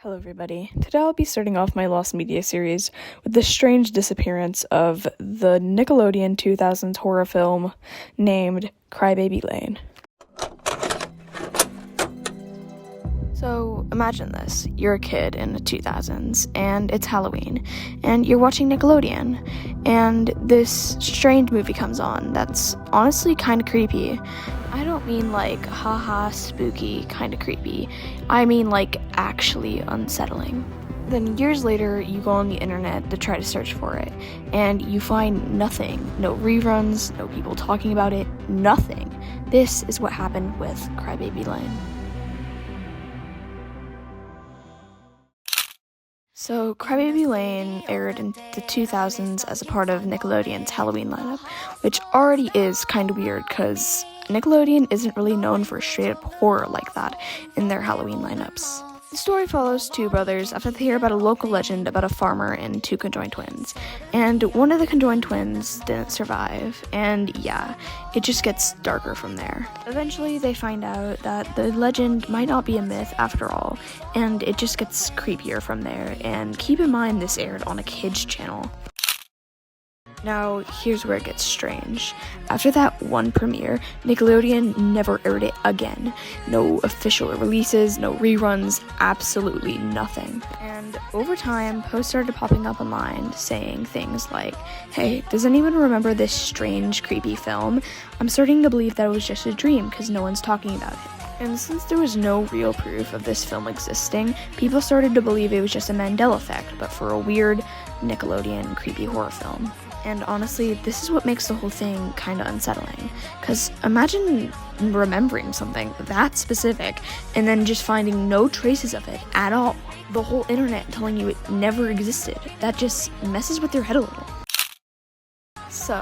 Hello everybody. Today I'll be starting off my Lost Media series with the strange disappearance of the Nickelodeon 2000s horror film named Crybaby Lane. So imagine this, you're a kid in the 2000s and it's Halloween and you're watching Nickelodeon and this strange movie comes on that's honestly kind of creepy. I don't mean like haha spooky kind of creepy, I mean like actually unsettling. Then years later you go on the internet to try to search for it and you find nothing, no reruns, no people talking about it, nothing. This is what happened with Crybaby Lane. So, Crybaby Lane aired in the 2000s as a part of Nickelodeon's Halloween lineup, which already is kind of weird because Nickelodeon isn't really known for straight-up horror like that in their Halloween lineups. The story follows two brothers after they hear about a local legend about a farmer and two conjoined twins. And one of the conjoined twins didn't survive, and yeah, it just gets darker from there. Eventually, they find out that the legend might not be a myth after all, and it just gets creepier from there. And keep in mind, this aired on a kids' channel. Now, here's where it gets strange. After that one premiere, Nickelodeon never aired it again. No official releases, no reruns, absolutely nothing. And over time, posts started popping up online saying things like, "Hey, does anyone remember this strange, creepy film? I'm starting to believe that it was just a dream because no one's talking about it." And since there was no real proof of this film existing, people started to believe it was just a Mandela effect, but for a weird Nickelodeon creepy horror film. And honestly, this is what makes the whole thing kind of unsettling. Because imagine remembering something that specific and then just finding no traces of it at all. The whole internet telling you it never existed. That just messes with your head a little. So,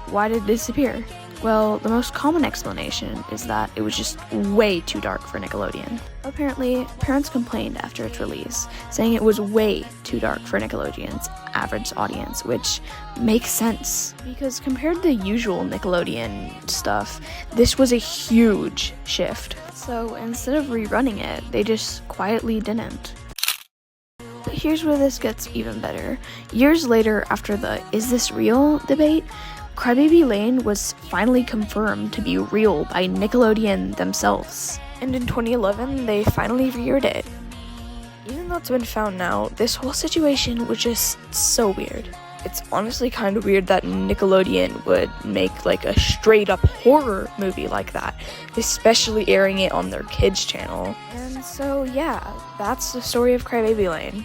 why did it disappear? Well, the most common explanation is that it was just way too dark for Nickelodeon. Apparently, parents complained after its release, saying it was way too dark for Nickelodeon's average audience, which makes sense, because compared to the usual Nickelodeon stuff, this was a huge shift. So instead of rerunning it, they just quietly didn't. But here's where this gets even better. Years later, after the "is this real" debate, Crybaby Lane was finally confirmed to be real by Nickelodeon themselves. And in 2011, they finally re-aired it. Even though it's been found now, this whole situation was just so weird. It's honestly kind of weird that Nickelodeon would make like a straight up horror movie like that, especially airing it on their kids channel. And so yeah, that's the story of Crybaby Lane.